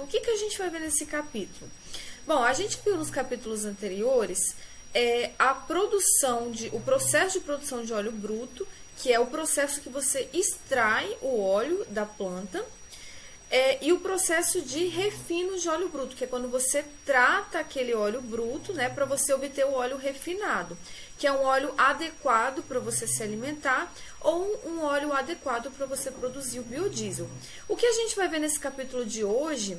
o que a gente vai ver nesse capítulo? Bom, a gente viu nos capítulos anteriores o processo de produção de óleo bruto, que é o processo que você extrai o óleo da planta, e o processo de refino de óleo bruto, que é quando você trata aquele óleo bruto, né, para você obter o óleo refinado, que é um óleo adequado para você se alimentar ou um óleo adequado para você produzir o biodiesel. O que a gente vai ver nesse capítulo de hoje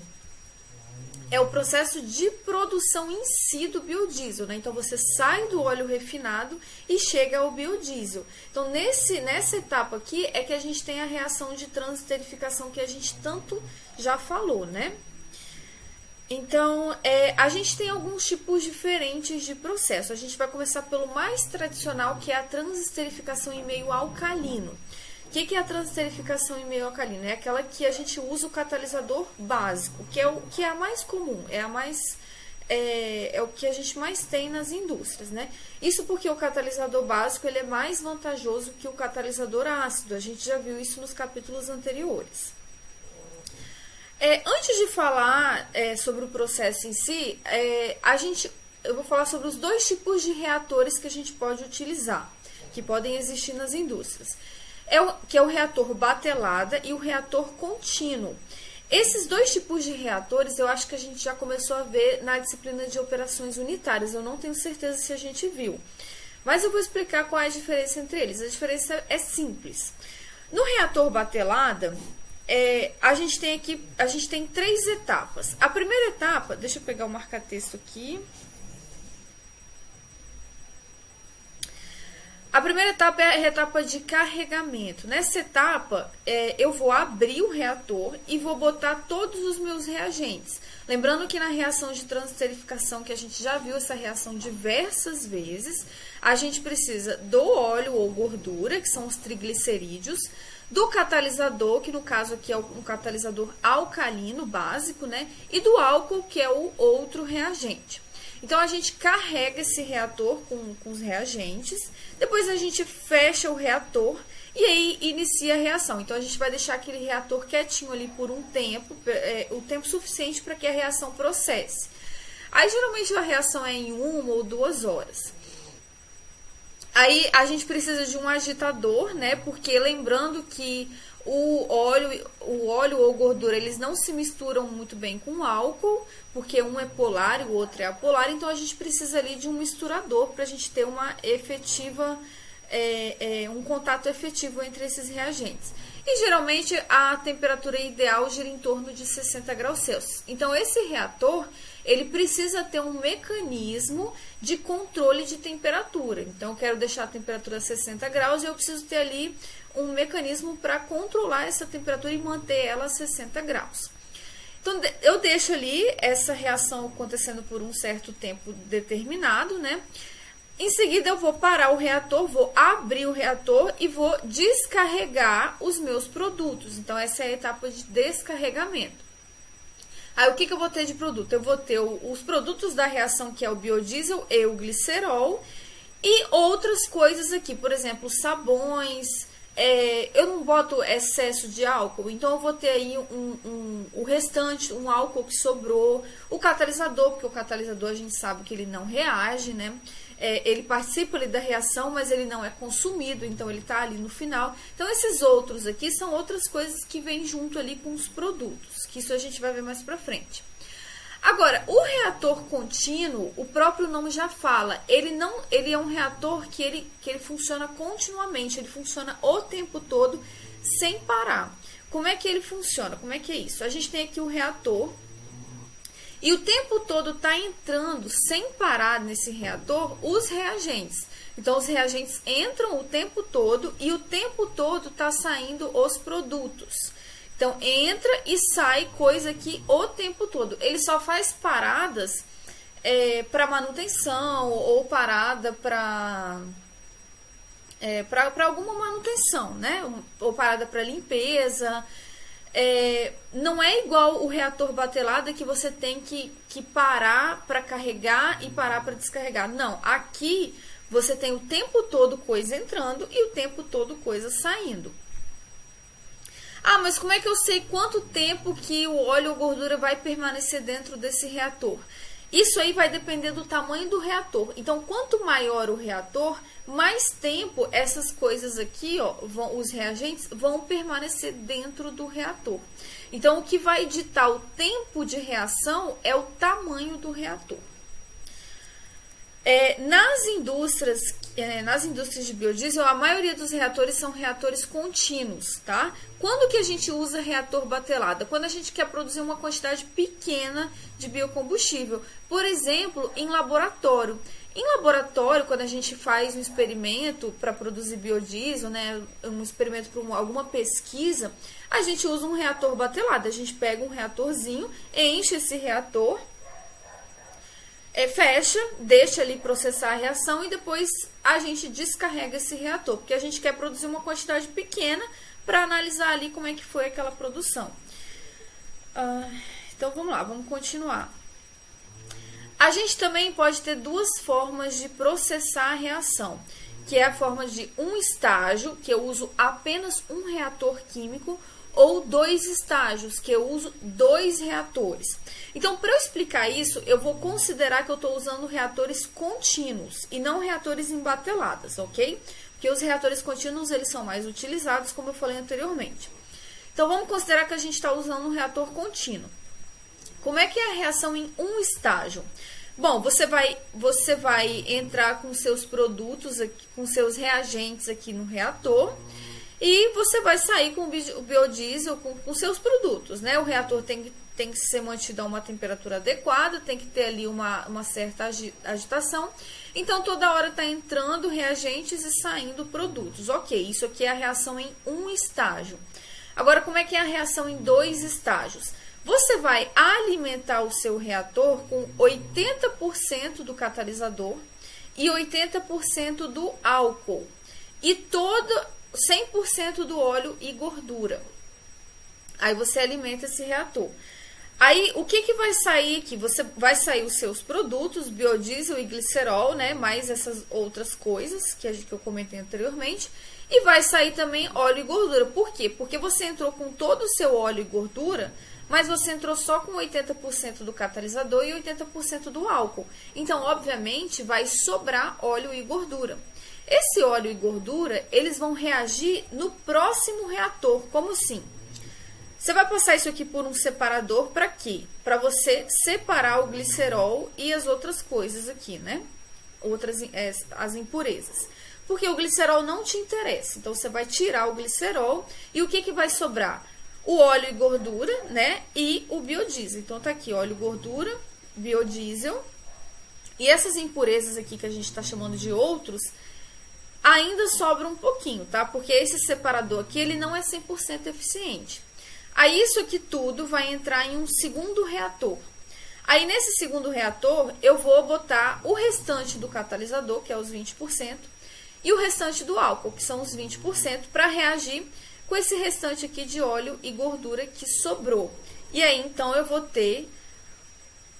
é o processo de produção em si do biodiesel, né? Então, você sai do óleo refinado e chega ao biodiesel. Então, nessa etapa aqui é que a gente tem a reação de transesterificação que a gente tanto já falou, né? Então, a gente tem alguns tipos diferentes de processo. A gente vai começar pelo mais tradicional, que é a transesterificação em meio alcalino. O que é a transesterificação em meio alcalino? É aquela que a gente usa o catalisador básico, que é a mais comum, é o que a gente mais tem nas indústrias, né? Isso porque o catalisador básico ele é mais vantajoso que o catalisador ácido. A gente já viu isso nos capítulos anteriores. Antes de falar sobre o processo em si, eu vou falar sobre os dois tipos de reatores que a gente pode utilizar, que podem existir nas indústrias. Que é o reator batelada e o reator contínuo. Esses dois tipos de reatores, eu acho que a gente já começou a ver na disciplina de operações unitárias. Eu não tenho certeza se a gente viu. Mas eu vou explicar qual é a diferença entre eles. A diferença é simples. No reator batelada, a gente tem 3 etapas. A primeira etapa, deixa eu pegar o marca-texto aqui. A primeira etapa é a etapa de carregamento. Nessa etapa, eu vou abrir o reator e vou botar todos os meus reagentes. Lembrando que na reação de transesterificação, que a gente já viu essa reação diversas vezes, a gente precisa do óleo ou gordura, que são os triglicerídeos, do catalisador, que no caso aqui é um catalisador alcalino básico, né? E do álcool, que é o outro reagente. Então, a gente carrega esse reator com os reagentes, depois a gente fecha o reator e aí inicia a reação. Então, a gente vai deixar aquele reator quietinho ali por um tempo, o tempo suficiente para que a reação processe. Aí, geralmente, a reação é em 1 ou 2 horas. Aí, a gente precisa de um agitador, né? Porque lembrando que o óleo ou gordura, eles não se misturam muito bem com o álcool, porque um é polar e o outro é apolar, então a gente precisa ali de um misturador para a gente ter uma efetiva, um contato efetivo entre esses reagentes. E geralmente a temperatura ideal gira em torno de 60 graus Celsius. Então esse reator, ele precisa ter um mecanismo de controle de temperatura. Então eu quero deixar a temperatura a 60 graus e eu preciso ter ali um mecanismo para controlar essa temperatura e manter ela a 60 graus. Então, eu deixo ali essa reação acontecendo por um certo tempo determinado, né? Em seguida, eu vou parar o reator, vou abrir o reator e vou descarregar os meus produtos. Então, essa é a etapa de descarregamento. Aí, o que eu vou ter de produto? Eu vou ter os produtos da reação, que é o biodiesel e o glicerol, e outras coisas aqui, por exemplo, sabões. Eu não boto excesso de álcool, então eu vou ter aí o restante, um álcool que sobrou, o catalisador, porque o catalisador a gente sabe que ele não reage, né? Ele participa ali da reação, mas ele não é consumido, então ele tá ali no final. Então esses outros aqui são outras coisas que vêm junto ali com os produtos, que isso a gente vai ver mais pra frente. Agora, o reator contínuo, o próprio nome já fala, ele é um reator que ele funciona continuamente, ele funciona o tempo todo, sem parar. Como é que ele funciona? Como é que é isso? A gente tem aqui o reator, e o tempo todo está entrando, sem parar nesse reator, os reagentes. Então, os reagentes entram o tempo todo, e o tempo todo está saindo os produtos. Então, entra e sai coisa aqui o tempo todo. Ele só faz paradas para manutenção ou parada para alguma manutenção, né? Ou parada para limpeza. Não é igual o reator batelada que você tem que parar para carregar e parar para descarregar. Não, aqui você tem o tempo todo coisa entrando e o tempo todo coisa saindo. Ah, mas como é que eu sei quanto tempo que o óleo ou gordura vai permanecer dentro desse reator? Isso aí vai depender do tamanho do reator. Então, quanto maior o reator, mais tempo essas coisas aqui, ó, os reagentes, vão permanecer dentro do reator. Então, o que vai ditar o tempo de reação é o tamanho do reator. Nas indústrias de biodiesel, a maioria dos reatores são reatores contínuos, tá? Quando que a gente usa reator batelada? Quando a gente quer produzir uma quantidade pequena de biocombustível. Por exemplo, em laboratório. Em laboratório, quando a gente faz um experimento para produzir biodiesel, né, um experimento para alguma pesquisa, a gente usa um reator batelada. A gente pega um reatorzinho, enche esse reator, fecha, deixa ali processar a reação e depois a gente descarrega esse reator, porque a gente quer produzir uma quantidade pequena para analisar ali como é que foi aquela produção. Então vamos lá, vamos continuar. A gente também pode ter duas formas de processar a reação, que é a forma de um estágio, que eu uso apenas um reator químico, ou 2 estágios, que eu uso 2 reatores. Então, para eu explicar isso, eu vou considerar que eu estou usando reatores contínuos e não reatores em bateladas, ok? Porque os reatores contínuos, eles são mais utilizados, como eu falei anteriormente. Então, vamos considerar que a gente está usando um reator contínuo. Como é que é a reação em um estágio? Bom, você vai entrar com seus produtos, aqui, com seus reagentes aqui no reator, e você vai sair com o biodiesel, com seus produtos, né? O reator tem que ser mantido a uma temperatura adequada, tem que ter ali uma certa agitação. Então, toda hora está entrando reagentes e saindo produtos. Ok, isso aqui é a reação em um estágio. Agora, como é que é a reação em 2 estágios? Você vai alimentar o seu reator com 80% do catalisador e 80% do álcool. E 100% do óleo e gordura. Aí você alimenta esse reator. Aí o que vai sair aqui? Vai sair os seus produtos, biodiesel e glicerol, né? Mais essas outras coisas que eu comentei anteriormente. E vai sair também óleo e gordura. Por quê? Porque você entrou com todo o seu óleo e gordura, mas você entrou só com 80% do catalisador e 80% do álcool. Então, obviamente, vai sobrar óleo e gordura. Esse óleo e gordura, eles vão reagir no próximo reator. Como assim? Você vai passar isso aqui por um separador para quê? Para você separar o glicerol e as outras coisas aqui, né? As impurezas. Porque o glicerol não te interessa. Então, você vai tirar o glicerol e o que vai sobrar? O óleo e gordura, né? E o biodiesel. Então, tá aqui, óleo e gordura, biodiesel. E essas impurezas aqui que a gente está chamando de outros, ainda sobra um pouquinho, tá? Porque esse separador aqui, ele não é 100% eficiente. Aí, isso aqui tudo vai entrar em um segundo reator. Aí, nesse segundo reator, eu vou botar o restante do catalisador, que é os 20%, e o restante do álcool, que são os 20%, para reagir com esse restante aqui de óleo e gordura que sobrou. E aí, então, eu vou ter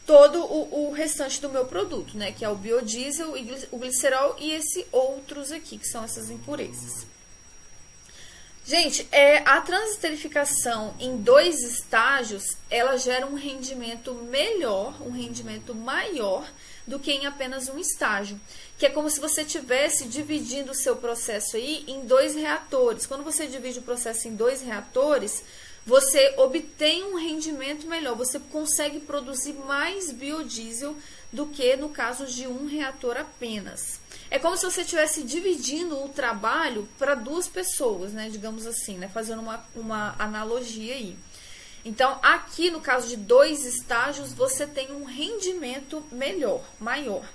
todo o restante do meu produto, né? Que é o biodiesel, o glicerol e esse outros aqui, que são essas impurezas. Gente, a transesterificação em 2 estágios, ela gera um rendimento melhor, um rendimento maior do que em apenas um estágio. Que é como se você estivesse dividindo o seu processo aí em 2 reatores. Quando você divide o processo em 2 reatores, você obtém um rendimento melhor, você consegue produzir mais biodiesel do que no caso de um reator apenas. É como se você estivesse dividindo o trabalho para 2 pessoas, né? Digamos assim, né? Fazendo uma analogia aí. Então, aqui no caso de 2 estágios, você tem um rendimento melhor, maior.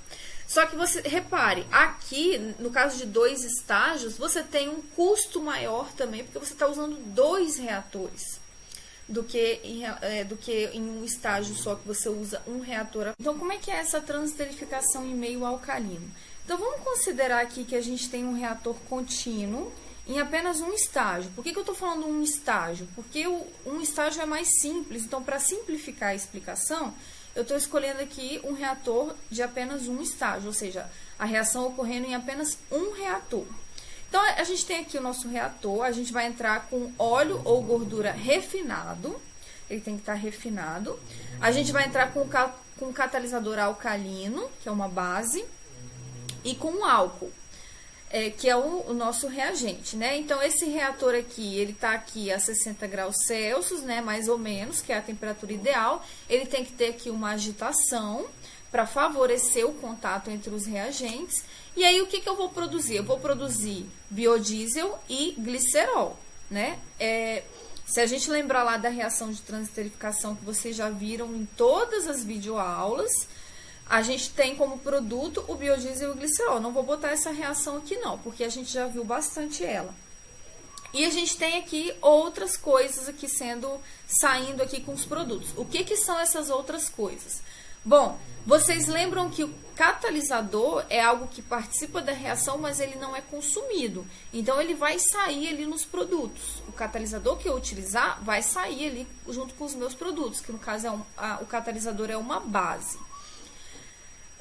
Só que você, repare, aqui no caso de 2 estágios, você tem um custo maior também, porque você está usando 2 reatores. Do que em um estágio só que você usa um reator. Então, como é que é essa transesterificação em meio alcalino? Então, vamos considerar aqui que a gente tem um reator contínuo em apenas um estágio. Por que eu estou falando um estágio? Porque um estágio é mais simples. Então, para simplificar a explicação, eu estou escolhendo aqui um reator de apenas um estágio, ou seja, a reação ocorrendo em apenas um reator. Então, a gente tem aqui o nosso reator, a gente vai entrar com óleo ou gordura refinado, ele tem que estar refinado. A gente vai entrar com catalisador alcalino, que é uma base, e com álcool, que é o nosso reagente, né? Então, esse reator aqui, ele tá aqui a 60 graus Celsius, né? Mais ou menos, que é a temperatura ideal. Ele tem que ter aqui uma agitação para favorecer o contato entre os reagentes. E aí, o que eu vou produzir? Eu vou produzir biodiesel e glicerol, né? Se a gente lembrar lá da reação de transesterificação que vocês já viram em todas as videoaulas, a gente tem como produto o biodiesel e o glicerol. Não vou botar essa reação aqui não, porque a gente já viu bastante ela. E a gente tem aqui outras coisas aqui saindo aqui com os produtos. O que são essas outras coisas? Bom, vocês lembram que o catalisador é algo que participa da reação, mas ele não é consumido. Então, ele vai sair ali nos produtos. O catalisador que eu utilizar vai sair ali junto com os meus produtos, que no caso o catalisador é uma base.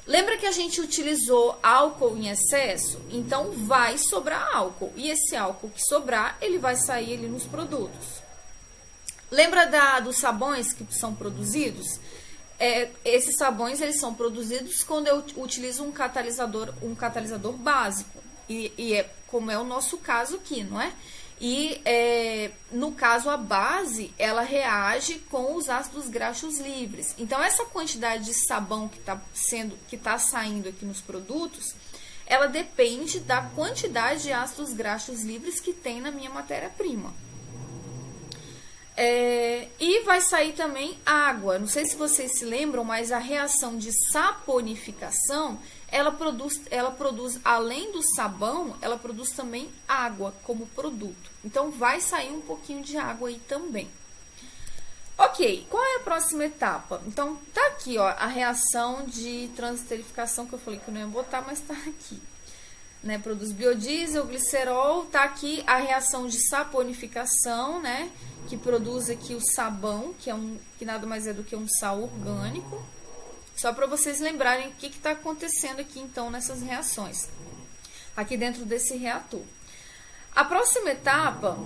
Lembra que a gente utilizou álcool em excesso? Então, vai sobrar álcool. E esse álcool que sobrar, ele vai sair ali nos produtos. Lembra dos sabões que são produzidos? Esses sabões, eles são produzidos quando eu utilizo um catalisador básico. E é como é o nosso caso aqui, não é? E, no caso, a base, ela reage com os ácidos graxos livres. Então, essa quantidade de sabão que tá saindo aqui nos produtos, ela depende da quantidade de ácidos graxos livres que tem na minha matéria-prima. E vai sair também água. Não sei se vocês se lembram, mas a reação de saponificação, ela produz, além do sabão, ela produz também água como produto. Então, vai sair um pouquinho de água aí também. Ok, qual é a próxima etapa? Então, tá aqui, ó, a reação de transesterificação, que eu falei que eu não ia botar, mas tá aqui. Né, produz biodiesel, glicerol, tá aqui a reação de saponificação, né, que produz aqui o sabão, que nada mais é do que um sal orgânico. Só para vocês lembrarem o que está acontecendo aqui, então, nessas reações, aqui dentro desse reator. A próxima etapa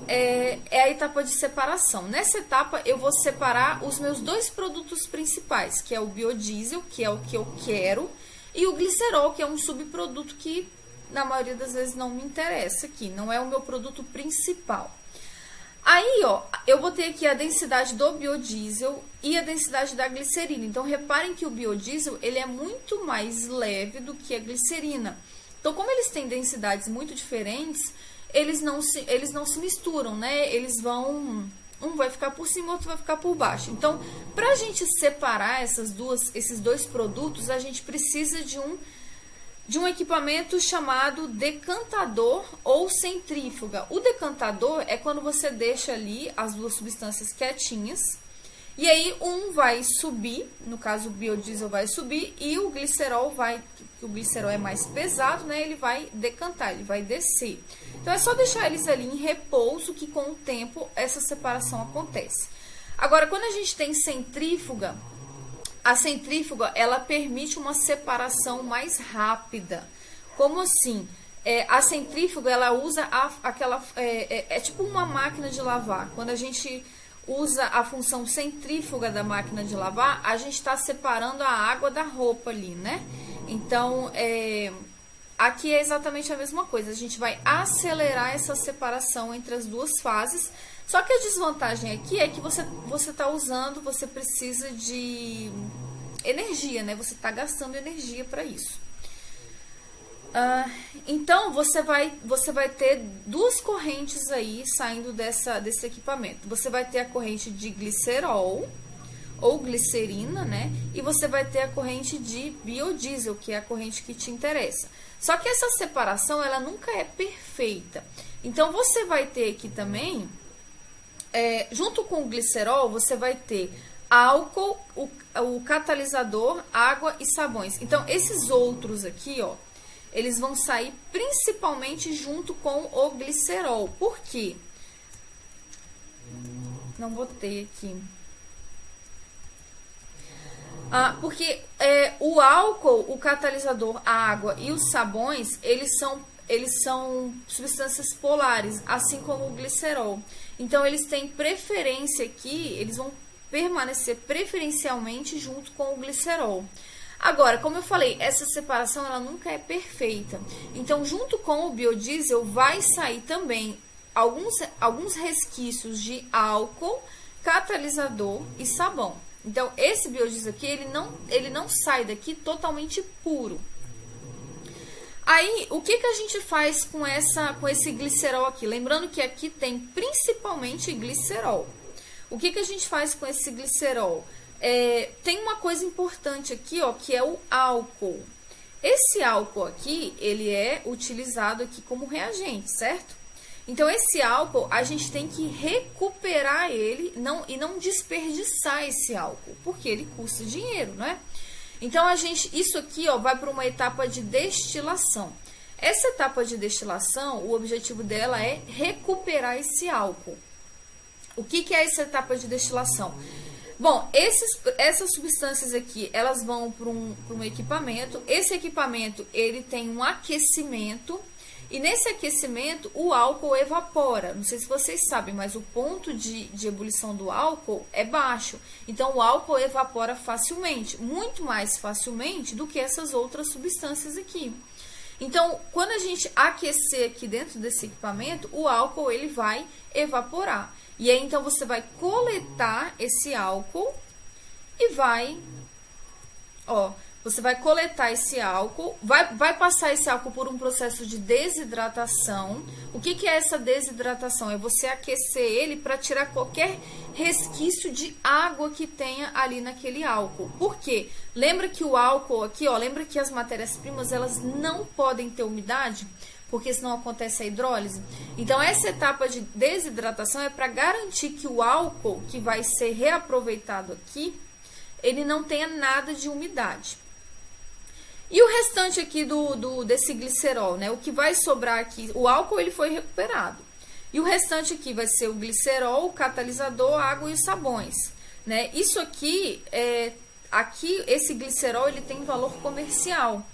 é a etapa de separação. Nessa etapa, eu vou separar os meus dois produtos principais, que é o biodiesel, que é o que eu quero, e o glicerol, que é um subproduto que, na maioria das vezes, não me interessa aqui, não é o meu produto principal. Aí, ó, eu botei aqui a densidade do biodiesel e a densidade da glicerina. Então, reparem que o biodiesel, ele é muito mais leve do que a glicerina. Então, como eles têm densidades muito diferentes, eles não se misturam, né? Eles vão... Um vai ficar por cima, outro vai ficar por baixo. Então, para a gente separar esses dois produtos, a gente precisa de um equipamento chamado decantador ou centrífuga. O decantador é quando você deixa ali as duas substâncias quietinhas, e aí um vai subir, no caso o biodiesel vai subir, e o glicerol que o glicerol é mais pesado, né, ele vai decantar, ele vai descer. Então é só deixar eles ali em repouso que com o tempo essa separação acontece. Agora, quando a gente tem centrífuga, a centrífuga, ela permite uma separação mais rápida. Como assim? A centrífuga, ela usa é tipo uma máquina de lavar. Quando a gente usa a função centrífuga da máquina de lavar, a gente está separando a água da roupa ali, né? Então, aqui é exatamente a mesma coisa. A gente vai acelerar essa separação entre as duas fases. Só que a desvantagem aqui é que você precisa de energia, né? Você está gastando energia para isso. Então, você vai ter duas correntes aí saindo desse equipamento. Você vai ter a corrente de glicerol ou glicerina, né? E você vai ter a corrente de biodiesel, que é a corrente que te interessa. Só que essa separação, ela nunca é perfeita. Então, você vai ter aqui também... junto com o glicerol, você vai ter álcool, o catalisador, água e sabões. Então, esses outros aqui, ó, eles vão sair principalmente junto com o glicerol. Por quê? Não botei aqui. Porque o álcool, o catalisador, a água e os sabões, eles são eles são substâncias polares, assim como o glicerol. Então, eles têm preferência aqui, eles vão permanecer preferencialmente junto com o glicerol. Agora, como eu falei, essa separação ela nunca é perfeita. Então, junto com o biodiesel, vai sair também alguns resquícios de álcool, catalisador e sabão. Então, esse biodiesel aqui, ele não sai daqui totalmente puro. Aí, o que a gente faz com esse glicerol aqui? Lembrando que aqui tem principalmente glicerol. O que a gente faz com esse glicerol? Tem uma coisa importante aqui, ó, que é o álcool. Esse álcool aqui, ele é utilizado aqui como reagente, certo? Então, esse álcool, a gente tem que recuperar ele e não desperdiçar esse álcool, porque ele custa dinheiro, não é? Então, isso aqui, ó, vai para uma etapa de destilação. Essa etapa de destilação, o objetivo dela é recuperar esse álcool. O que é essa etapa de destilação? Bom, essas substâncias aqui, elas vão para um equipamento. Esse equipamento, ele tem um aquecimento. E nesse aquecimento, o álcool evapora. Não sei se vocês sabem, mas o ponto de ebulição do álcool é baixo. Então, o álcool evapora facilmente. Muito mais facilmente do que essas outras substâncias aqui. Então, quando a gente aquecer aqui dentro desse equipamento, o álcool ele vai evaporar. E aí, então, você vai coletar esse álcool e você vai coletar esse álcool, vai passar esse álcool por um processo de desidratação. O que é essa desidratação? É você aquecer ele para tirar qualquer resquício de água que tenha ali naquele álcool. Por quê? Lembra que o álcool aqui, ó, lembra que as matérias-primas, elas não podem ter umidade? Porque senão acontece a hidrólise. Então, essa etapa de desidratação é para garantir que o álcool que vai ser reaproveitado aqui, ele não tenha nada de umidade. E o restante aqui desse glicerol, né? O que vai sobrar aqui, o álcool ele foi recuperado. E o restante aqui vai ser o glicerol, o catalisador, a água e os sabões, né? Isso aqui, esse glicerol ele tem valor comercial.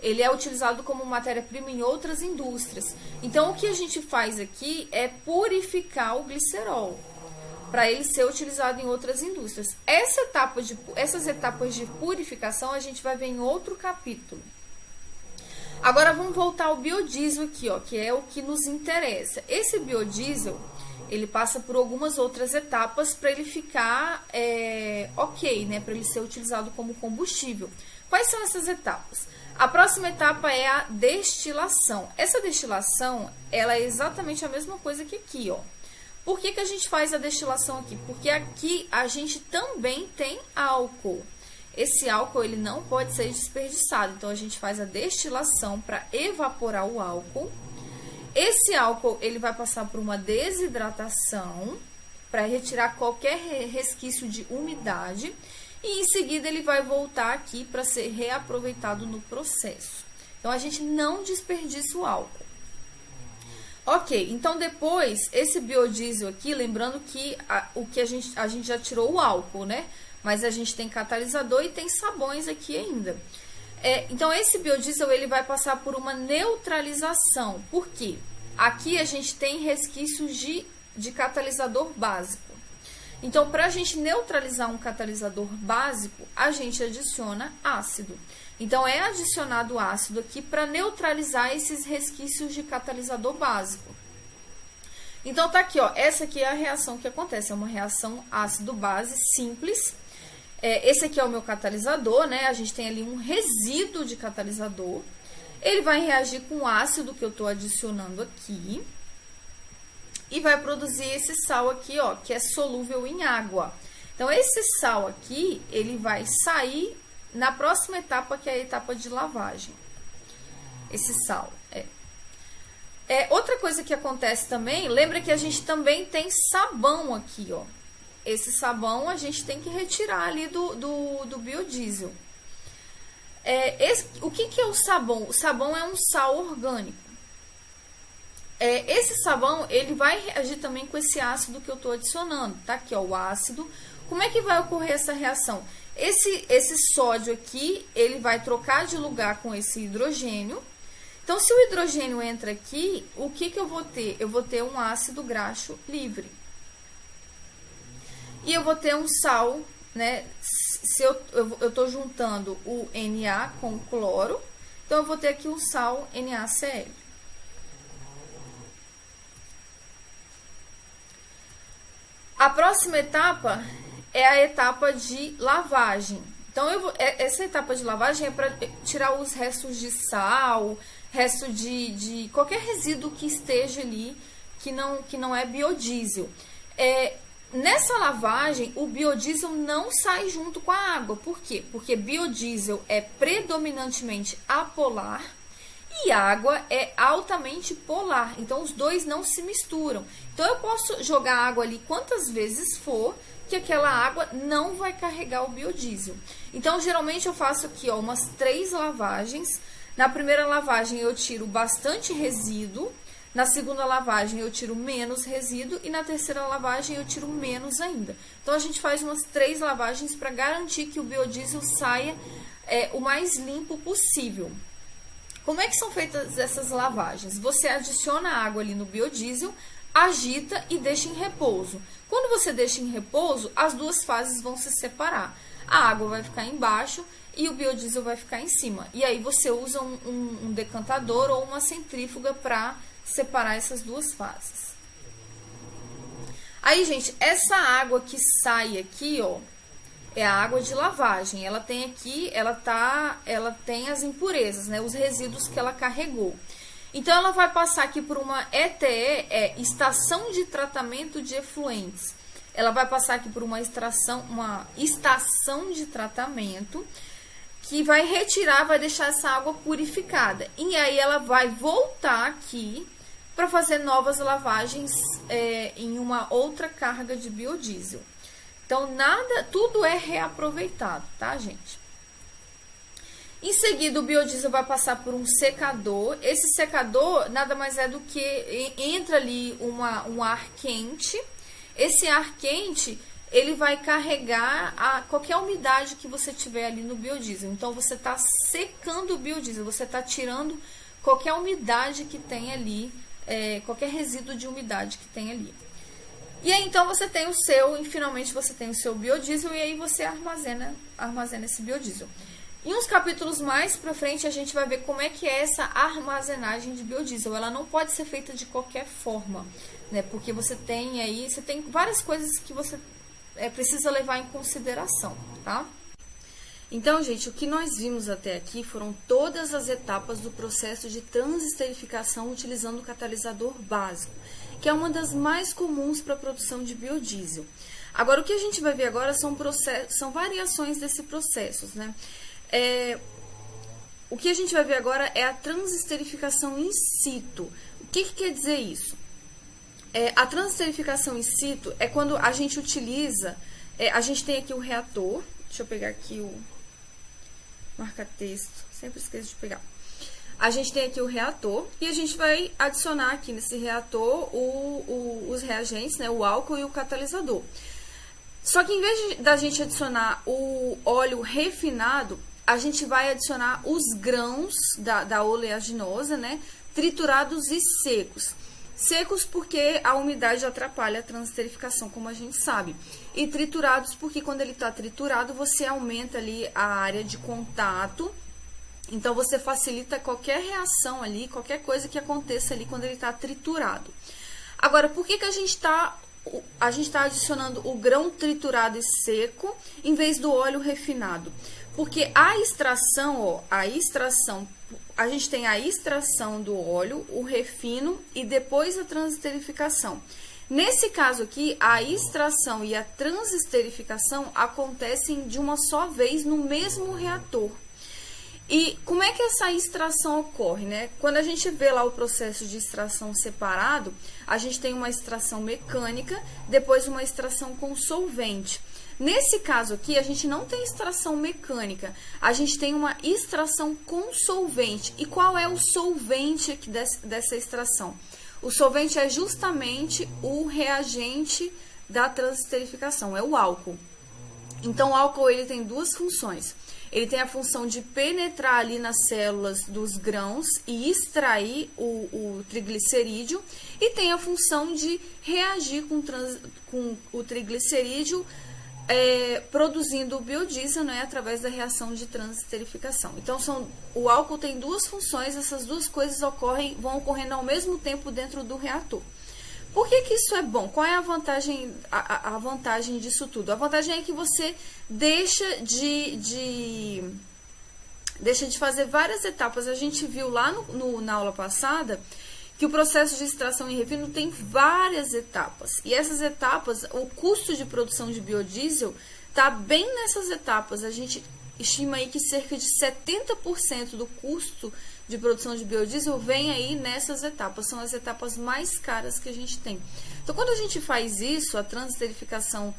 Ele é utilizado como matéria-prima em outras indústrias. Então, o que a gente faz aqui é purificar o glicerol para ele ser utilizado em outras indústrias. Essas etapas de purificação a gente vai ver em outro capítulo. Agora, vamos voltar ao biodiesel aqui, ó, que é o que nos interessa. Esse biodiesel, ele passa por algumas outras etapas para ele ficar ok, né? Para ele ser utilizado como combustível. Quais são essas etapas? A próxima etapa é a destilação. Essa destilação, ela é exatamente a mesma coisa que aqui, ó. Por que a gente faz a destilação aqui? Porque aqui a gente também tem álcool. Esse álcool, ele não pode ser desperdiçado. Então, a gente faz a destilação para evaporar o álcool. Esse álcool, ele vai passar por uma desidratação para retirar qualquer resquício de umidade. E em seguida ele vai voltar aqui para ser reaproveitado no processo. Então, a gente não desperdiça o álcool. Ok, então depois, esse biodiesel aqui, lembrando que a gente já tirou o álcool, né? Mas a gente tem catalisador e tem sabões aqui ainda. Então, esse biodiesel ele vai passar por uma neutralização. Por quê? Aqui a gente tem resquícios de catalisador básico. Então, para a gente neutralizar um catalisador básico, a gente adiciona ácido. Então, é adicionado ácido aqui para neutralizar esses resquícios de catalisador básico. Então, tá aqui, ó. Essa aqui é a reação que acontece. É uma reação ácido-base simples. Esse aqui é o meu catalisador, né? A gente tem ali um resíduo de catalisador. Ele vai reagir com o ácido que eu estou adicionando aqui. E vai produzir esse sal aqui, ó, que é solúvel em água. Então, esse sal aqui, ele vai sair na próxima etapa, que é a etapa de lavagem. Esse sal. Outra coisa que acontece também, lembra que a gente também tem sabão aqui, ó. Esse sabão a gente tem que retirar ali do biodiesel. O que é o sabão? O sabão é um sal orgânico. Esse sabão, ele vai reagir também com esse ácido que eu estou adicionando. Tá aqui, ó, o ácido. Como é que vai ocorrer essa reação? Esse sódio aqui, ele vai trocar de lugar com esse hidrogênio. Então, se o hidrogênio entra aqui, o que eu vou ter? Eu vou ter um ácido graxo livre. E eu vou ter um sal, né? Se eu estou juntando o Na com o cloro, então eu vou ter aqui um sal NaCl. A próxima etapa é a etapa de lavagem. Então, essa etapa de lavagem é para tirar os restos de sal, resto de qualquer resíduo que esteja ali, que não é biodiesel. Nessa lavagem, o biodiesel não sai junto com a água. Por quê? Porque biodiesel é predominantemente apolar e água é altamente polar. Então, os dois não se misturam. Então, eu posso jogar água ali quantas vezes for, que aquela água não vai carregar o biodiesel. Então, geralmente eu faço aqui, ó, umas 3 lavagens. Na primeira lavagem eu tiro bastante resíduo, na segunda lavagem eu tiro menos resíduo e na terceira lavagem eu tiro menos ainda. Então, a gente faz umas 3 lavagens para garantir que o biodiesel saia o mais limpo possível. Como é que são feitas essas lavagens? Você adiciona água ali no biodiesel, agita e deixa em repouso. Quando você deixa em repouso, as duas fases vão se separar. A água vai ficar embaixo e o biodiesel vai ficar em cima. E aí você usa um decantador ou uma centrífuga para separar essas duas fases. Aí, gente, essa água que sai aqui, ó, é a água de lavagem. Ela tem aqui, ela tem as impurezas, né, os resíduos que ela carregou. Então, ela vai passar aqui por uma ETE, estação de tratamento de efluentes. Ela vai passar aqui por uma estação de tratamento que vai retirar, vai deixar essa água purificada. E aí, ela vai voltar aqui para fazer novas lavagens em uma outra carga de biodiesel. Então, tudo é reaproveitado, tá, gente? Em seguida, o biodiesel vai passar por um secador. Esse secador nada mais é do que entra ali um ar quente. Esse ar quente, ele vai carregar qualquer umidade que você tiver ali no biodiesel. Então, você está secando o biodiesel, você está tirando qualquer umidade que tem ali, qualquer resíduo de umidade que tem ali. E aí, então, você tem finalmente você tem o seu biodiesel e aí você armazena esse biodiesel. Em uns capítulos mais pra frente, a gente vai ver como é que é essa armazenagem de biodiesel. Ela não pode ser feita de qualquer forma, né? Porque você tem várias coisas que você precisa levar em consideração, tá? Então, gente, o que nós vimos até aqui foram todas as etapas do processo de transesterificação utilizando o catalisador básico, que é uma das mais comuns para a produção de biodiesel. Agora, o que a gente vai ver agora são variações desse processo, né? O que a gente vai ver agora é a transesterificação in situ. O que quer dizer isso? A transesterificação in situ é quando a gente utiliza, a gente tem aqui o reator, deixa eu pegar aqui o marca-texto, sempre esqueço de pegar. A gente tem aqui o reator e a gente vai adicionar aqui nesse reator os reagentes, né, o álcool e o catalisador. Só que em vez da gente adicionar o óleo refinado, a gente vai adicionar os grãos da oleaginosa, né, triturados e secos. Secos porque a umidade atrapalha a transesterificação, como a gente sabe. E triturados porque quando ele está triturado, você aumenta ali a área de contato. Então, você facilita qualquer reação ali, qualquer coisa que aconteça ali quando ele está triturado. Agora, por que a gente está adicionando o grão triturado e seco em vez do óleo refinado? Porque a extração, a gente tem a extração do óleo, o refino e depois a transesterificação. Nesse caso aqui, a extração e a transesterificação acontecem de uma só vez no mesmo reator. E como é que essa extração ocorre, né? Quando a gente vê lá o processo de extração separado, a gente tem uma extração mecânica, depois uma extração com solvente. Nesse caso aqui, a gente não tem extração mecânica, a gente tem uma extração com solvente. E qual é o solvente aqui dessa extração? O solvente é justamente o reagente da transesterificação, é o álcool. Então, o álcool ele tem duas funções. Ele tem a função de penetrar ali nas células dos grãos e extrair o triglicerídeo, e tem a função de reagir com o triglicerídeo, produzindo o biodiesel, né, através da reação de transesterificação. Então, o álcool tem duas funções, essas duas coisas vão ocorrendo ao mesmo tempo dentro do reator. Por que isso é bom? Qual é a vantagem, a vantagem disso tudo? A vantagem é que você deixa de fazer várias etapas. A gente viu lá na aula passada que o processo de extração e refino tem várias etapas. E essas etapas, o custo de produção de biodiesel está bem nessas etapas. A gente estima aí que cerca de 70% do custo de produção de biodiesel vem aí nessas etapas. São as etapas mais caras que a gente tem. Então, quando a gente faz isso, a transesterificação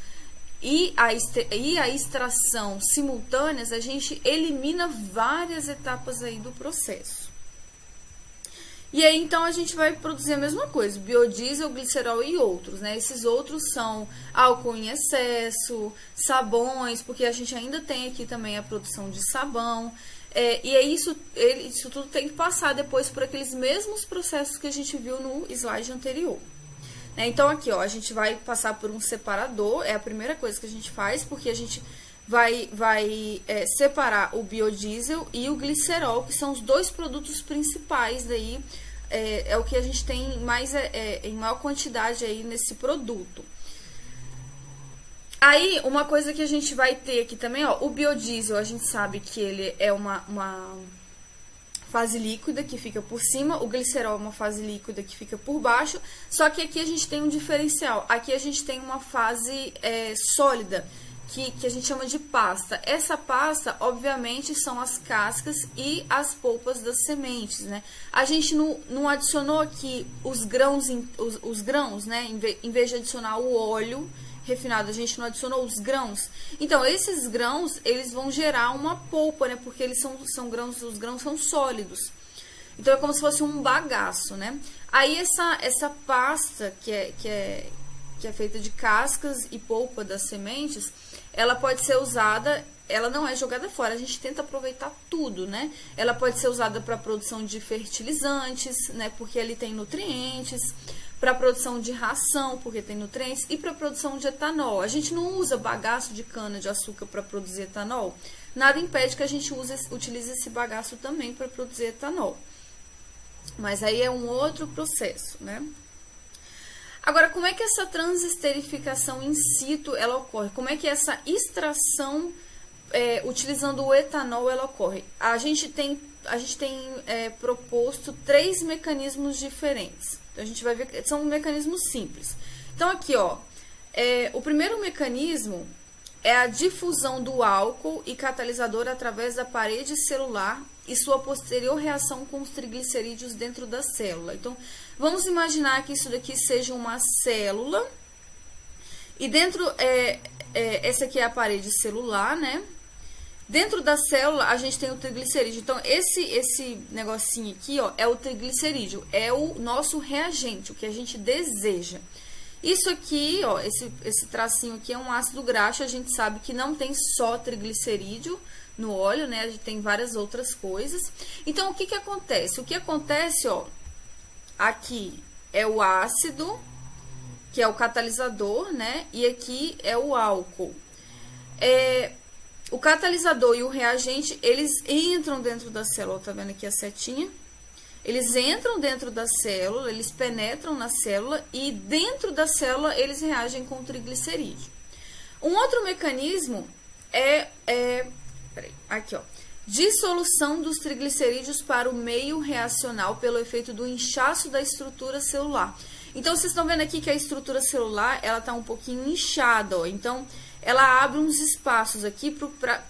e a extração simultâneas, a gente elimina várias etapas aí do processo. E aí, então, a gente vai produzir a mesma coisa, biodiesel, glicerol e outros, né? Esses outros são álcool em excesso, sabões, porque a gente ainda tem aqui também a produção de sabão. E é isso tudo tem que passar depois por aqueles mesmos processos que a gente viu no slide anterior. Então, aqui, ó, a gente vai passar por um separador, é a primeira coisa que a gente faz, porque a gente vai separar o biodiesel e o glicerol, que são os dois produtos principais daí, é o que a gente tem em maior quantidade aí nesse produto. Aí, uma coisa que a gente vai ter aqui também, ó, o biodiesel, a gente sabe que ele é uma fase líquida que fica por cima, o glicerol é uma fase líquida que fica por baixo, só que aqui a gente tem um diferencial. Aqui a gente tem uma fase sólida, que a gente chama de pasta. Essa pasta, obviamente, são as cascas e as polpas das sementes, né? A gente não adicionou aqui os grãos, né? Em vez de adicionar o óleo refinado, a gente não adicionou os grãos. Então, esses grãos, eles vão gerar uma polpa, né? Porque eles são grãos, os grãos são sólidos. Então, é como se fosse um bagaço, né? Aí, essa pasta, que é feita de cascas e polpa das sementes, ela pode ser usada, ela não é jogada fora, a gente tenta aproveitar tudo, né? Ela pode ser usada para a produção de fertilizantes, né? Porque ali tem nutrientes, para a produção de ração, porque tem nutrientes, e para a produção de etanol. A gente não usa bagaço de cana de açúcar para produzir etanol. Nada impede que a gente utilize esse bagaço também para produzir etanol. Mas aí é um outro processo, né? Agora, como é que essa transesterificação in situ ela ocorre? Como é que essa extração utilizando o etanol ela ocorre? A gente tem proposto 3 mecanismos diferentes. Então, a gente vai ver que são mecanismos simples. Então, aqui, ó, o primeiro mecanismo é a difusão do álcool e catalisador através da parede celular e sua posterior reação com os triglicerídeos dentro da célula. Então, vamos imaginar que isso daqui seja uma célula e dentro, essa aqui é a parede celular, né? Dentro da célula, a gente tem o triglicerídeo. Então, esse negocinho aqui, ó, é o triglicerídeo. É o nosso reagente, o que a gente deseja. Isso aqui, ó, esse tracinho aqui é um ácido graxo. A gente sabe que não tem só triglicerídeo no óleo, né? A gente tem várias outras coisas. Então, o que acontece? O que acontece, ó, aqui é o ácido, que é o catalisador, né? E aqui é o álcool. O catalisador e o reagente, eles entram dentro da célula, tá vendo aqui a setinha? Eles entram dentro da célula, eles penetram na célula e dentro da célula eles reagem com o triglicerídeo. Um outro mecanismo aqui, ó, dissolução dos triglicerídeos para o meio reacional pelo efeito do inchaço da estrutura celular. Então, vocês estão vendo aqui que a estrutura celular, ela tá um pouquinho inchada, ó. Então, ela abre uns espaços aqui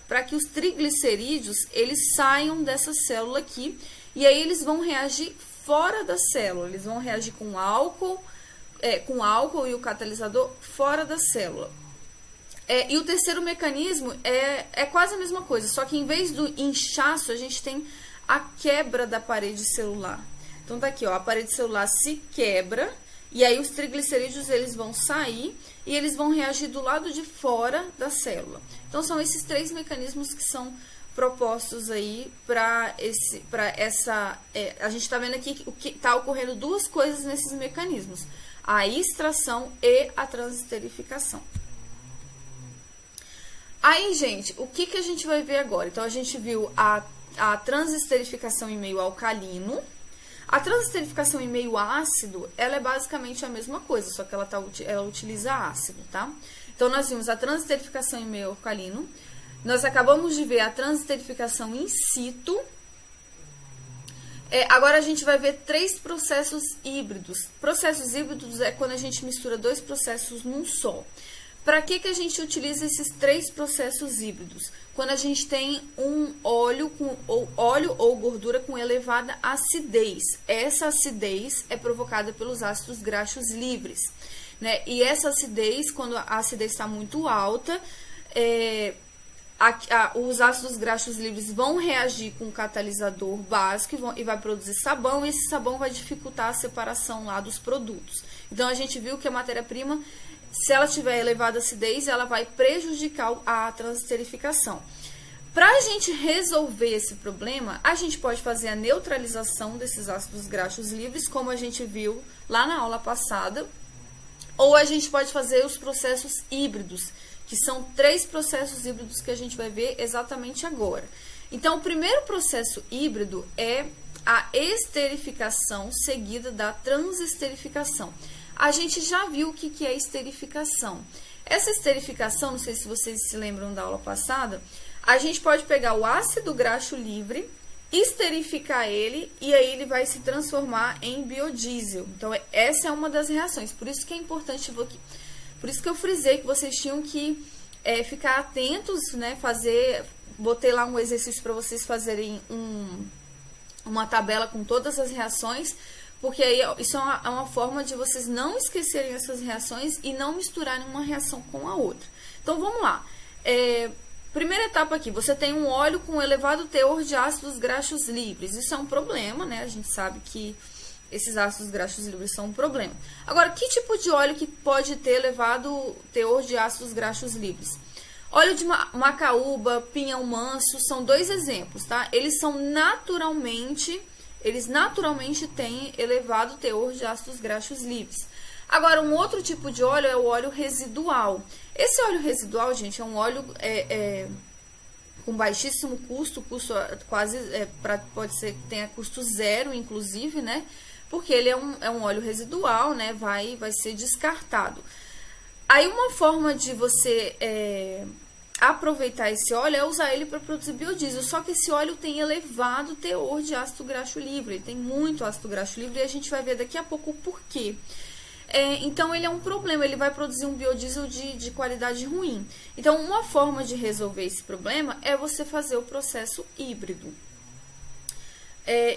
para que os triglicerídeos, eles saiam dessa célula aqui, e aí eles vão reagir fora da célula, eles vão reagir com álcool e o catalisador fora da célula. E o terceiro mecanismo é quase a mesma coisa, só que em vez do inchaço, a gente tem a quebra da parede celular. Então, tá aqui, ó, a parede celular se quebra, E aí os triglicerídeos eles vão sair e eles vão reagir do lado de fora da célula. Então são esses 3 mecanismos que são propostos aí para essa... a gente está vendo aqui o que está ocorrendo 2 coisas nesses mecanismos. A extração e a transesterificação. Aí, gente, o que a gente vai ver agora? Então, a gente viu a transesterificação em meio alcalino. A transesterificação em meio ácido, ela é basicamente a mesma coisa, só que ela utiliza ácido, tá? Então, nós vimos a transesterificação em meio alcalino. Nós acabamos de ver a transesterificação in situ. Agora, a gente vai ver 3 processos híbridos. Processos híbridos é quando a gente mistura 2 processos num só. Para que a gente utiliza esses 3 processos híbridos? Quando a gente tem um óleo ou gordura com elevada acidez. Essa acidez é provocada pelos ácidos graxos livres, né? E essa acidez, quando a acidez está muito alta, os ácidos graxos livres vão reagir com o catalisador básico e vai produzir sabão, e esse sabão vai dificultar a separação lá dos produtos. Então, a gente viu que a matéria-prima, se ela tiver elevada acidez, ela vai prejudicar a transesterificação. Para a gente resolver esse problema, a gente pode fazer a neutralização desses ácidos graxos livres, como a gente viu lá na aula passada, ou a gente pode fazer os processos híbridos, que são 3 processos híbridos que a gente vai ver exatamente agora. Então, o primeiro processo híbrido é a esterificação seguida da transesterificação. A gente já viu o que é esterificação. Essa esterificação, não sei se vocês se lembram da aula passada, a gente pode pegar o ácido graxo livre, esterificar ele, e aí ele vai se transformar em biodiesel. Então, essa é uma das reações. Por isso que é importante, por isso que eu frisei que vocês tinham que ficar atentos, né? Botei lá um exercício para vocês fazerem uma tabela com todas as reações, porque aí isso é uma forma de vocês não esquecerem essas reações e não misturarem uma reação com a outra. Então, vamos lá. Primeira etapa aqui, você tem um óleo com elevado teor de ácidos graxos livres. Isso é um problema, né? A gente sabe que esses ácidos graxos livres são um problema. Agora, que tipo de óleo que pode ter elevado teor de ácidos graxos livres? Óleo de macaúba, pinhão manso, são 2 exemplos, tá? Eles naturalmente têm elevado teor de ácidos graxos livres. Agora, um outro tipo de óleo é o óleo residual. Esse óleo residual, gente, é um óleo com baixíssimo custo quase, pode ser que tenha custo zero, inclusive, né? Porque ele é um óleo residual, né? Vai ser descartado. Aí, uma forma de você aproveitar esse óleo é usar ele para produzir biodiesel. Só que esse óleo tem elevado teor de ácido graxo livre. Ele tem muito ácido graxo livre e a gente vai ver daqui a pouco o porquê. Então, ele é um problema. Ele vai produzir um biodiesel de qualidade ruim. Então, uma forma de resolver esse problema é você fazer o processo híbrido.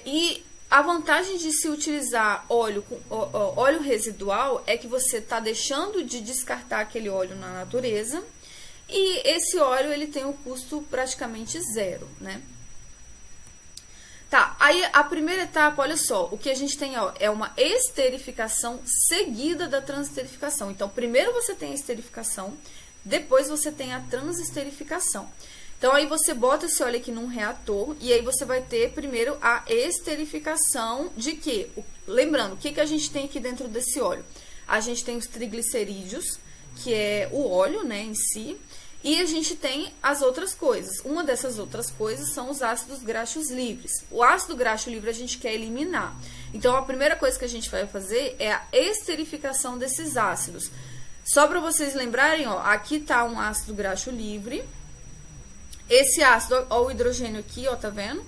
E a vantagem de se utilizar óleo residual é que você está deixando de descartar aquele óleo na natureza, e esse óleo ele tem um custo praticamente zero, né? Tá, aí a primeira etapa, olha só, o que a gente tem é uma esterificação seguida da transesterificação. Então, primeiro você tem a esterificação, depois você tem a transesterificação. Então, aí você bota esse óleo aqui num reator e aí você vai ter primeiro a esterificação de quê? Lembrando, o que a gente tem aqui dentro desse óleo? A gente tem os triglicerídeos, que é o óleo, né, em si, e a gente tem as outras coisas. Uma dessas outras coisas são os ácidos graxos livres. O ácido graxo livre a gente quer eliminar. Então, a primeira coisa que a gente vai fazer é a esterificação desses ácidos. Só para vocês lembrarem, ó, aqui tá um ácido graxo livre. Esse ácido, ó, o hidrogênio aqui, ó, tá vendo?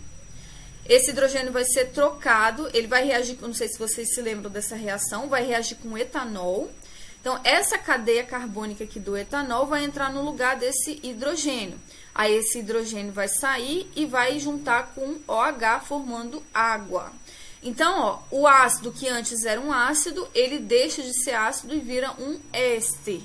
Esse hidrogênio vai ser trocado, ele vai reagir, não sei se vocês se lembram dessa reação, vai reagir com etanol. Então, essa cadeia carbônica aqui do etanol vai entrar no lugar desse hidrogênio. Aí, esse hidrogênio vai sair e vai juntar com OH, formando água. Então, ó, o ácido que antes era um ácido, ele deixa de ser ácido e vira um éster.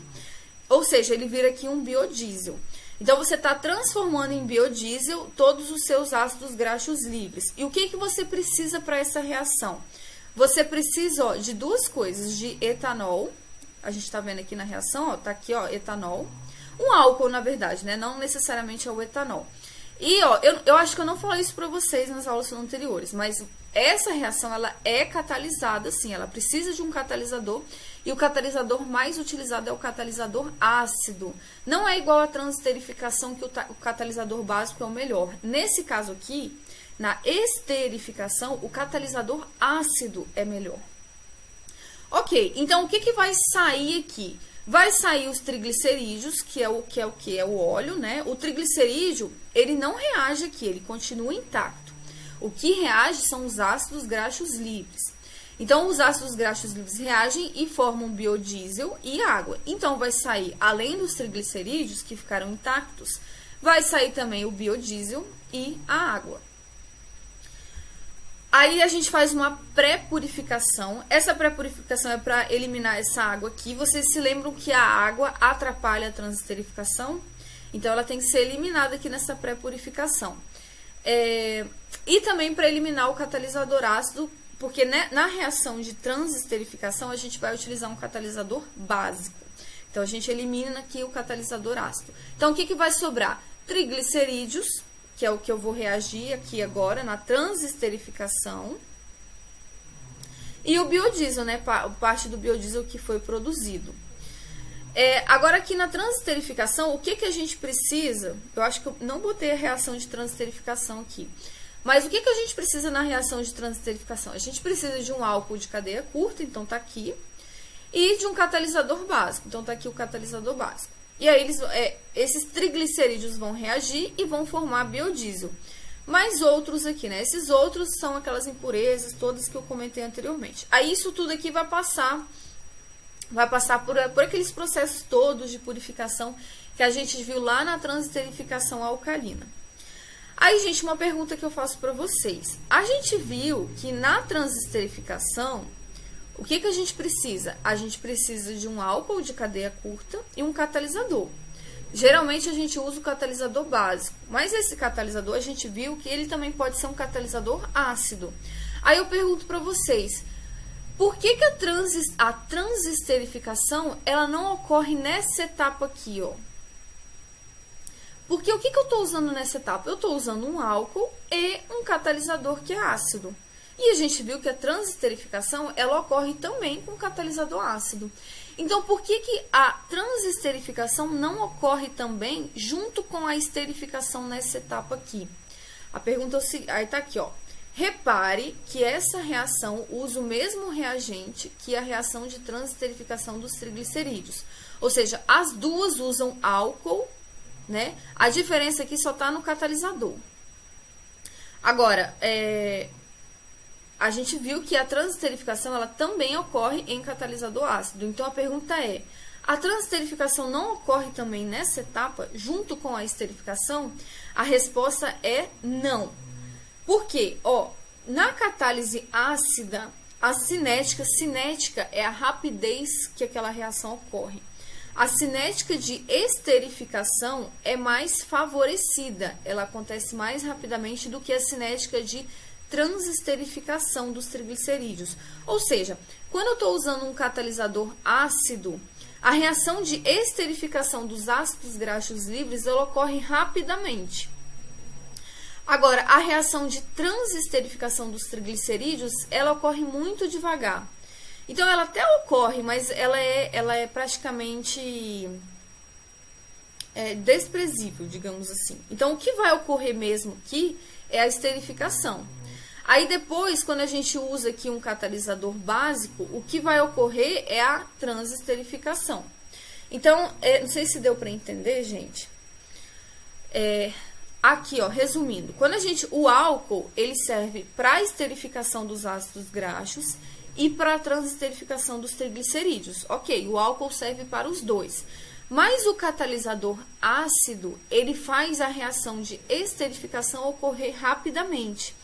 Ou seja, ele vira aqui um biodiesel. Então, você está transformando em biodiesel todos os seus ácidos graxos livres. E o que você precisa para essa reação? você precisa, ó, de duas coisas, de etanol, a gente tá vendo aqui na reação, ó, tá aqui, ó, etanol, um álcool, na verdade, né, não necessariamente é o etanol. E, ó, eu acho que eu não falei isso pra vocês nas aulas anteriores, mas essa reação, ela é catalisada, sim, ela precisa de um catalisador, e o catalisador mais utilizado é o catalisador ácido. Não é igual a transesterificação, que o catalisador básico é o melhor. Nesse caso aqui, na esterificação, o catalisador ácido é melhor. Ok, então o que vai sair aqui? Vai sair os triglicerídeos, que é o óleo, né? O triglicerídeo, ele não reage aqui, ele continua intacto. O que reage são os ácidos graxos livres. Então, os ácidos graxos livres reagem e formam biodiesel e água. Então, vai sair, além dos triglicerídeos, que ficaram intactos, vai sair também o biodiesel e a água. Aí, a gente faz uma pré-purificação. Essa pré-purificação é para eliminar essa água aqui. Vocês se lembram que a água atrapalha a transesterificação? Então, ela tem que ser eliminada aqui nessa pré-purificação. E também para eliminar o catalisador ácido, porque na reação de transesterificação a gente vai utilizar um catalisador básico. Então, a gente elimina aqui o catalisador ácido. Então, o que vai sobrar? Triglicerídeos, que é o que eu vou reagir aqui agora na transesterificação. E o biodiesel, né? Parte do biodiesel que foi produzido. Agora, aqui na transesterificação, o que a gente precisa? Eu acho que eu não botei a reação de transesterificação aqui. Mas o que a gente precisa na reação de transesterificação? A gente precisa de um álcool de cadeia curta, então tá aqui, e de um catalisador básico, então tá aqui o catalisador básico. E aí, esses triglicerídeos vão reagir e vão formar biodiesel. Mais outros aqui, né? Esses outros são aquelas impurezas, todas que eu comentei anteriormente. Aí, isso tudo aqui vai passar por aqueles processos todos de purificação que a gente viu lá na transesterificação alcalina. Aí, gente, uma pergunta que eu faço para vocês. A gente viu que na transesterificação, o que a gente precisa? A gente precisa de um álcool de cadeia curta e um catalisador. Geralmente, a gente usa o catalisador básico, mas esse catalisador, a gente viu que ele também pode ser um catalisador ácido. Aí, eu pergunto para vocês, por que a transesterificação, ela não ocorre nessa etapa aqui, ó? Porque o que eu estou usando nessa etapa? Eu estou usando um álcool e um catalisador que é ácido. E a gente viu que a transesterificação, ela ocorre também com catalisador ácido. Então, por que a transesterificação não ocorre também junto com a esterificação nessa etapa aqui? A pergunta é o seguinte, aí tá aqui, ó. Repare que essa reação usa o mesmo reagente que a reação de transesterificação dos triglicerídeos. Ou seja, as duas usam álcool, né? A diferença aqui só está no catalisador. Agora, a gente viu que a transesterificação, ela também ocorre em catalisador ácido. Então, a pergunta é, a transesterificação não ocorre também nessa etapa, junto com a esterificação? A resposta é não. Por quê? Ó, na catálise ácida, a cinética é a rapidez que aquela reação ocorre. A cinética de esterificação é mais favorecida, ela acontece mais rapidamente do que a cinética de transesterificação dos triglicerídeos. Ou seja, quando eu estou usando um catalisador ácido, a reação de esterificação dos ácidos graxos livres ela ocorre rapidamente. Agora, a reação de transesterificação dos triglicerídeos, ela ocorre muito devagar. Então, ela até ocorre, mas ela é praticamente desprezível, digamos assim. Então, o que vai ocorrer mesmo aqui é a esterificação. Aí, depois, quando a gente usa aqui um catalisador básico, o que vai ocorrer é a transesterificação. Então, não sei se deu para entender, gente. Aqui, ó, resumindo, o álcool, ele serve para a esterificação dos ácidos graxos e para a transesterificação dos triglicerídeos. Ok, o álcool serve para os dois. Mas o catalisador ácido, ele faz a reação de esterificação ocorrer rapidamente.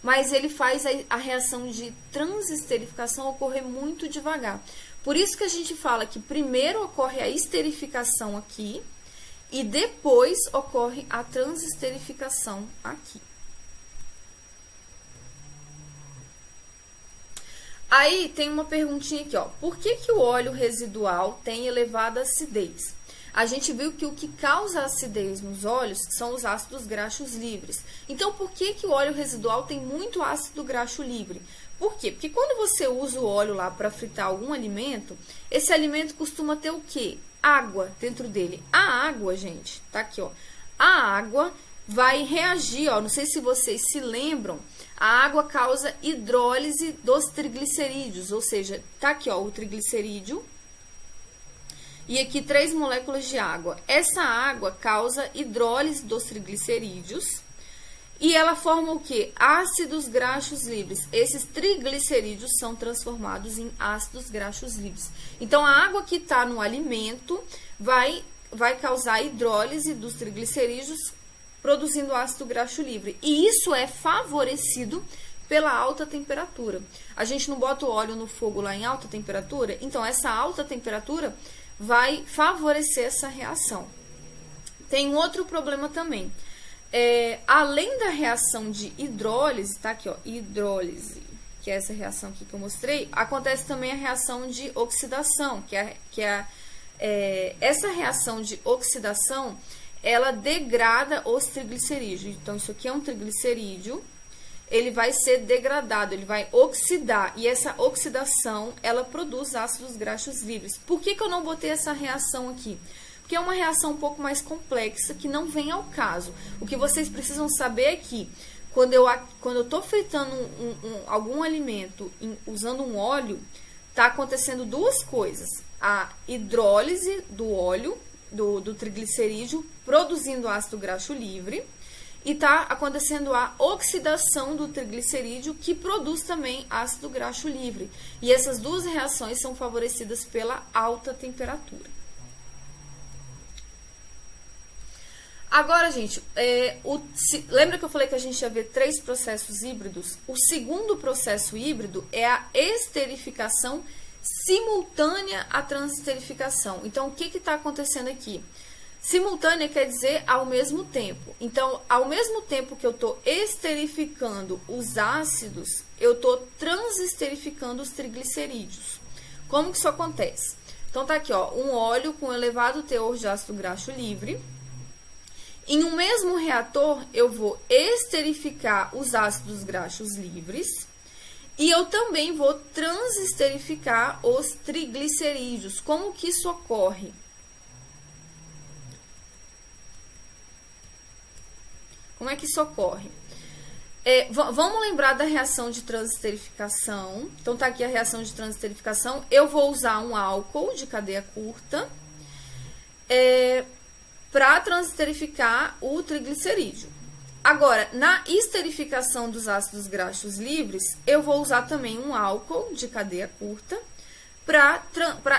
Mas ele faz a reação de transesterificação ocorrer muito devagar. Por isso que a gente fala que primeiro ocorre a esterificação aqui e depois ocorre a transesterificação aqui. Aí tem uma perguntinha aqui, ó. Por que que o óleo residual tem elevada acidez? A gente viu que o que causa acidez nos óleos são os ácidos graxos livres. Então, por que que o óleo residual tem muito ácido graxo livre? Por quê? Porque quando você usa o óleo lá para fritar algum alimento, esse alimento costuma ter o quê? Água dentro dele. A água, gente, tá aqui, ó. A água vai reagir, ó. Não sei se vocês se lembram, a água causa hidrólise dos triglicerídeos, ou seja, tá aqui, ó, o triglicerídeo. E aqui 3 moléculas de água. Essa água causa hidrólise dos triglicerídeos. E ela forma o quê? Ácidos graxos livres. Esses triglicerídeos são transformados em ácidos graxos livres. Então, a água que está no alimento vai causar hidrólise dos triglicerídeos, produzindo ácido graxo livre. E isso é favorecido pela alta temperatura. A gente não bota o óleo no fogo lá em alta temperatura? Então, essa alta temperatura vai favorecer essa reação. Tem um outro problema também. Além da reação de hidrólise, tá aqui, ó, hidrólise, que é essa reação aqui que eu mostrei, acontece também a reação de oxidação, essa reação de oxidação, ela degrada os triglicerídeos. Então, isso aqui é um triglicerídeo, ele vai ser degradado, ele vai oxidar, e essa oxidação, ela produz ácidos graxos livres. Por que que eu não botei essa reação aqui? Porque é uma reação um pouco mais complexa, que não vem ao caso. O que vocês precisam saber é que, quando eu estou fritando algum alimento usando um óleo, está acontecendo duas coisas. A hidrólise do óleo, do triglicerídeo, produzindo ácido graxo livre, e está acontecendo a oxidação do triglicerídeo, que produz também ácido graxo livre. E essas duas reações são favorecidas pela alta temperatura. Agora, gente, lembra que eu falei que a gente ia ver 3 processos híbridos? O segundo processo híbrido é a esterificação simultânea à transesterificação. Então, o que está acontecendo aqui? Simultânea quer dizer ao mesmo tempo. Então, ao mesmo tempo que eu estou esterificando os ácidos, eu estou transesterificando os triglicerídeos. Como que isso acontece? Então, tá aqui, ó, um óleo com elevado teor de ácido graxo livre. Em um mesmo reator, eu vou esterificar os ácidos graxos livres e eu também vou transesterificar os triglicerídeos. Como que isso ocorre? Como é que isso ocorre? Vamos lembrar da reação de transesterificação. Então, tá aqui a reação de transesterificação. Eu vou usar um álcool de cadeia curta para transesterificar o triglicerídeo. Agora, na esterificação dos ácidos graxos livres, eu vou usar também um álcool de cadeia curta para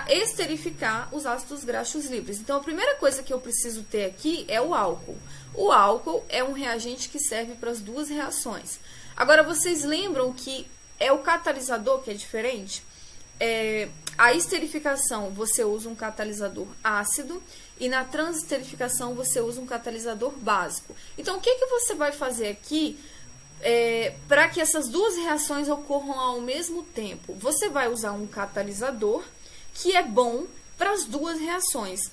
esterificar os ácidos graxos livres. Então, a primeira coisa que eu preciso ter aqui é o álcool. O álcool é um reagente que serve para as duas reações. Agora, vocês lembram que é o catalisador que é diferente? A esterificação, você usa um catalisador ácido e na transesterificação você usa um catalisador básico. Então, o que você vai fazer aqui para que essas duas reações ocorram ao mesmo tempo? Você vai usar um catalisador que é bom para as duas reações.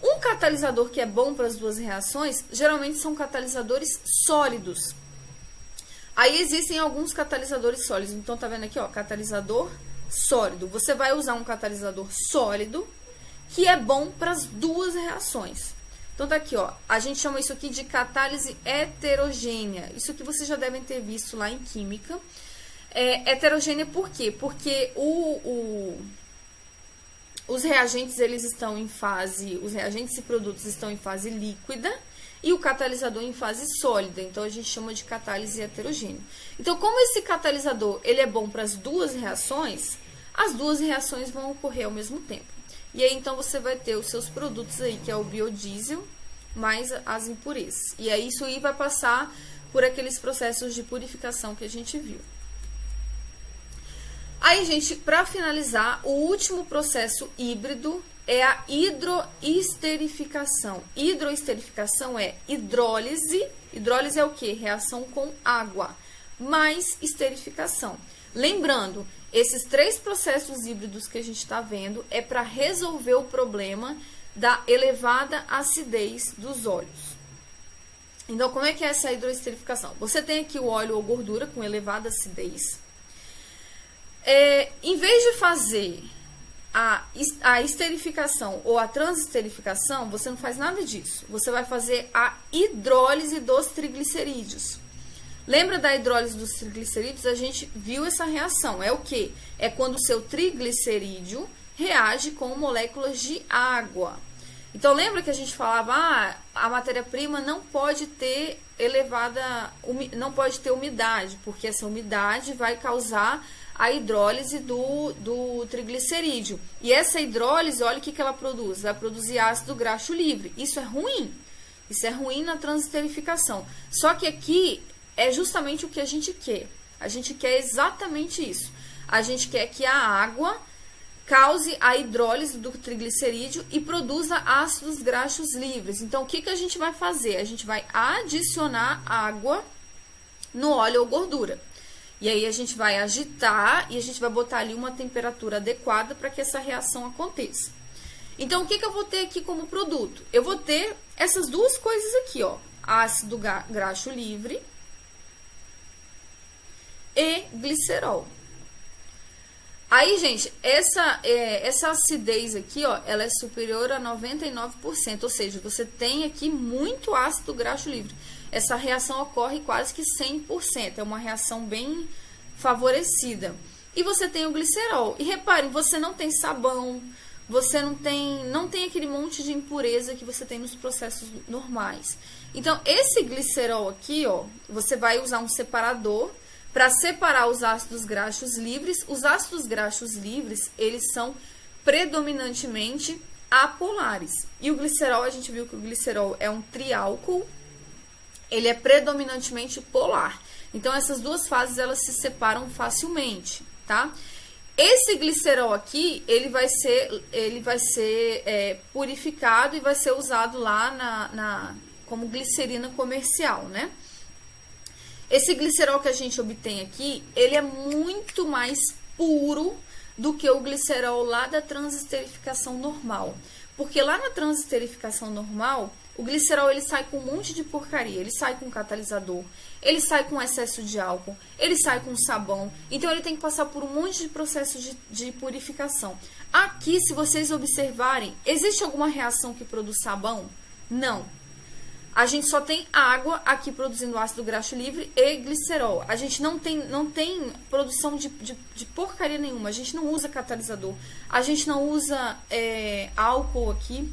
Um catalisador que é bom para as duas reações, geralmente são catalisadores sólidos. Aí existem alguns catalisadores sólidos. Então, tá vendo aqui, ó, catalisador sólido. Você vai usar um catalisador sólido que é bom para as duas reações. Então, tá aqui, ó, a gente chama isso aqui de catálise heterogênea. Isso que vocês já devem ter visto lá em química. Heterogênea por quê? Porque os reagentes, eles estão em fase, os reagentes e produtos estão em fase líquida e o catalisador em fase sólida. Então, a gente chama de catálise heterogênea. Então, como esse catalisador, ele é bom para as duas reações, as duas reações vão ocorrer ao mesmo tempo. E aí, então, você vai ter os seus produtos aí, que é o biodiesel, mais as impurezas. E aí, isso aí vai passar por aqueles processos de purificação que a gente viu. Aí, gente, para finalizar, o último processo híbrido é a hidroesterificação. Hidroesterificação é hidrólise. Hidrólise é o quê? Reação com água, mais esterificação. Lembrando, Esses 3 processos híbridos que a gente está vendo é para resolver o problema da elevada acidez dos óleos. Então, como é que é essa hidroesterificação? Você tem aqui o óleo ou gordura com elevada acidez. Em vez de fazer a esterificação ou a transesterificação, você não faz nada disso. Você vai fazer a hidrólise dos triglicerídeos. Lembra da hidrólise dos triglicerídeos? A gente viu essa reação. É o quê? É quando o seu triglicerídeo reage com moléculas de água. Então, lembra que a gente falava, a matéria-prima não pode ter não pode ter umidade, porque essa umidade vai causar a hidrólise do triglicerídeo. E essa hidrólise, olha o que ela produz. Vai produzir ácido graxo livre. Isso é ruim. Isso é ruim na transesterificação. Só que aqui é justamente o que a gente quer. A gente quer exatamente isso. A gente quer que a água cause a hidrólise do triglicerídeo e produza ácidos graxos livres. Então, o que a gente vai fazer? A gente vai adicionar água no óleo ou gordura. E aí a gente vai agitar e a gente vai botar ali uma temperatura adequada para que essa reação aconteça. Então, o que eu vou ter aqui como produto? Eu vou ter essas duas coisas aqui, ó. Ácido graxo livre e glicerol. Aí, gente, essa acidez aqui, ó, ela é superior a 99%, ou seja, você tem aqui muito ácido graxo livre. Essa reação ocorre quase que 100%, é uma reação bem favorecida. E você tem o glicerol. E reparem, você não tem sabão, você não tem aquele monte de impureza que você tem nos processos normais. Então, esse glicerol aqui, ó, você vai usar um separador para separar os ácidos graxos livres. Os ácidos graxos livres, eles são predominantemente apolares. E o glicerol, a gente viu que o glicerol é um triálcool, ele é predominantemente polar. Então, essas duas fases, elas se separam facilmente, tá? Esse glicerol aqui, ele vai ser purificado e vai ser usado lá como glicerina comercial, né? Esse glicerol que a gente obtém aqui, ele é muito mais puro do que o glicerol lá da transesterificação normal. Porque lá na transesterificação normal, o glicerol ele sai com um monte de porcaria. Ele sai com catalisador, ele sai com excesso de álcool, ele sai com sabão. Então, ele tem que passar por um monte de processo de purificação. Aqui, se vocês observarem, existe alguma reação que produz sabão? Não. A gente só tem água aqui produzindo ácido graxo livre e glicerol. A gente não tem produção de porcaria nenhuma. A gente não usa catalisador. A gente não usa álcool aqui.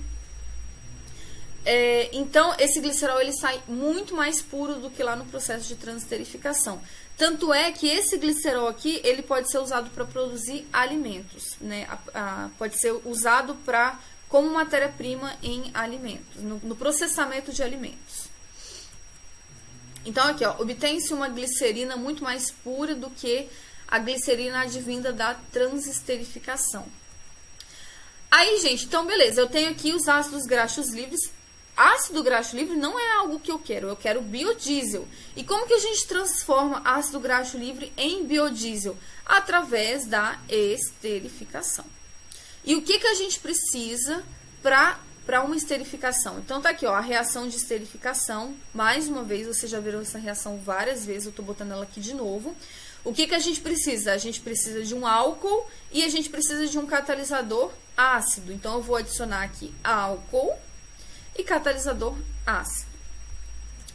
Então, esse glicerol ele sai muito mais puro do que lá no processo de transesterificação. Tanto é que esse glicerol aqui, ele pode ser usado para produzir alimentos, né? Pode ser usado como matéria-prima em alimentos, no processamento de alimentos. Então, aqui, ó, obtém-se uma glicerina muito mais pura do que a glicerina advinda da transesterificação. Aí, gente, então, beleza, eu tenho aqui os ácidos graxos livres. Ácido graxo livre não é algo que eu quero biodiesel. E como que a gente transforma ácido graxo livre em biodiesel? Através da esterificação. E o que a gente precisa para uma esterificação? Então, tá aqui, ó, a reação de esterificação. Mais uma vez, vocês já viram essa reação várias vezes, eu tô botando ela aqui de novo. O que a gente precisa? A gente precisa de um álcool e a gente precisa de um catalisador ácido. Então, eu vou adicionar aqui álcool e catalisador ácido.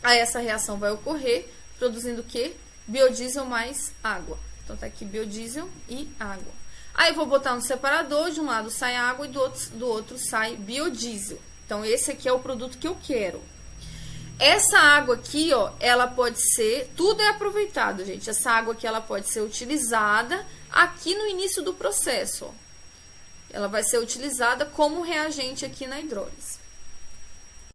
Aí, essa reação vai ocorrer produzindo o quê? Biodiesel mais água. Então, tá aqui biodiesel e água. Aí, eu vou botar no separador, de um lado sai água e do outro sai biodiesel. Então, esse aqui é o produto que eu quero. Essa água aqui, ó, ela pode ser, tudo é aproveitado, gente. Essa água aqui, ela pode ser utilizada aqui no início do processo, ó. Ela vai ser utilizada como reagente aqui na hidrólise.